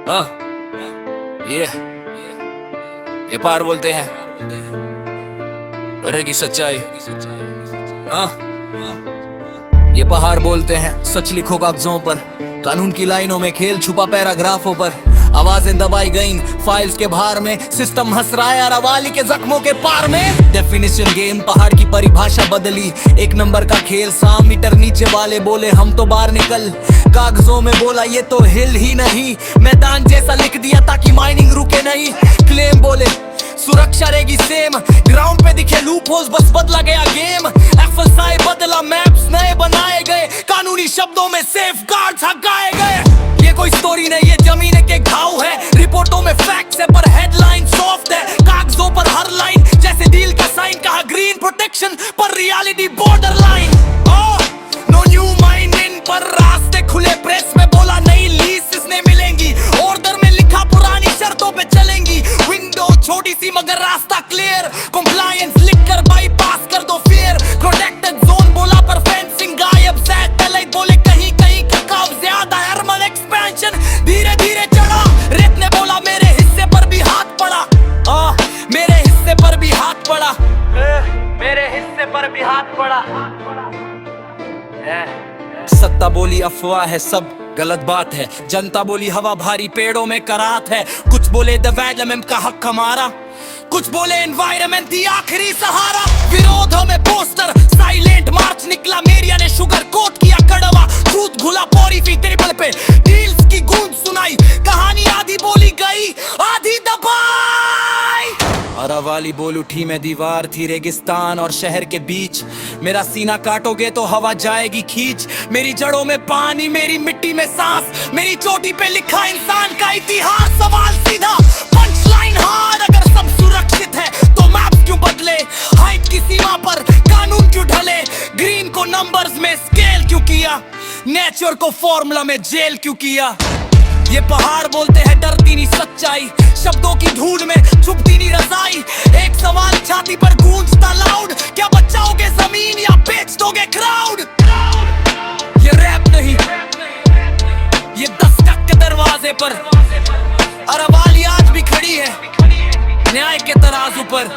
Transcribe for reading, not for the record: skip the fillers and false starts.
हाँ, ये पार बोलते हैं रहेगी सच्चाई। हाँ, ये पहाड़ बोलते हैं सच लिखो कागजों पर, कानून की लाइनों में खेल छुपा पैराग्राफों पर। आवाजें दबाई गईं फाइल्स के भार में, सिस्टम हंस रहा है अरावाली के जख्मों के पार में। डेफिनेशन गेम पहाड़ की परिभाषा बदली, एक नंबर का खेल 100 मीटर नीचे वाले बोले हम तो बाहर निकल। कागजों में बोला ये तो हिल ही नहीं, मैदान जैसा लिख दिया ताकि माइनिंग रुके नहीं। क्लेम बोले सुरक्षा रहेगी सेम, ग्राउंड पे दिखे लूप होल्स बस बदला गया गेम। एफएसआई बदला मैप्स नए बनाए गए, कानूनी शब्दों में सेफ गार्ड्स हटाए गए। ये कोई स्टोरी नहीं ये जमीन के घाव है, रिपोर्टों में फैक्ट्स है पर हेडलाइन सॉफ्ट है। कागजों पर हर लाइन जैसे डील का साइन, कहा ग्रीन प्रोटेक्शन पर reality border line. No new mining पर रास्ते खुले, प्रेस में बोला नई लीज इसने मिलेंगी, ऑर्डर में लिखा पुरानी शर्तों पे चलेंगी। विंडो छोटी सी मगर रास्ता क्लियर, कंप्लायंस लिखकर बाईपास कर दो फियर। प्रोटेक्टेड जोन बोला पर फेंसिंग गायब, सैटेलाइट बोले कहीं कहीं ककाव ज्यादा। थर्मल एक्सपेंशन धीरे धीरे चढ़ा, रेत ने बोला मेरे हिस्से पर भी हाथ पड़ा। मेरे हिस्से पर भी हाथ पड़ा, मेरे हिस्से पर भी हाथ पड़ा। सत्ता बोली अफवाह है सब गलत बात है, जनता बोली हवा भारी पेड़ों में करात है। कुछ बोले डेवलपमेंट का हक हमारा, कुछ बोले एनवायरनमेंट थी आखिरी सहारा। विरोधों में पोस्टर साइलेंट मार्च निकला, मेरिया ने शुगर कोट किया कड़वा। दूध घुला पौरी फी टेबल पे, डील्स की गूंज सुनाई, कहानी आधी बोली गई आधी दबाई। अरावाली बोल उठी मैं दीवार थी रेगिस्तान और शहर के बीच, मेरा सीना काटोगे तो हवा जाएगी खींच। मेरी जड़ों में पानी मेरी मिट्टी में सांस, मेरी चोटी पे लिखा इंसान का इतिहास। सवाल सीधा पंच लाइन हार्ड, अगर सब सुरक्षित है तो मैप क्यों बदले? हाइट की सीमा पर कानून क्यों ढले? ग्रीन को नंबर्स में स्केल क्यों किया? नेचर को फॉर्मूला में जेल क्यों किया? ये पहाड़ बोलते हैं डरती नहीं सच्चाई, शब्दों की धूल में छुपती नहीं रजाई। एक सवाल छाती पर गूंजता लाउड, क्या बचाओगे जमीन या बेच दोगे क्राउड? ये रैप नहीं ये दस्तक के दरवाजे पर, अरावाली आज भी खड़ी है न्याय के तराजू पर।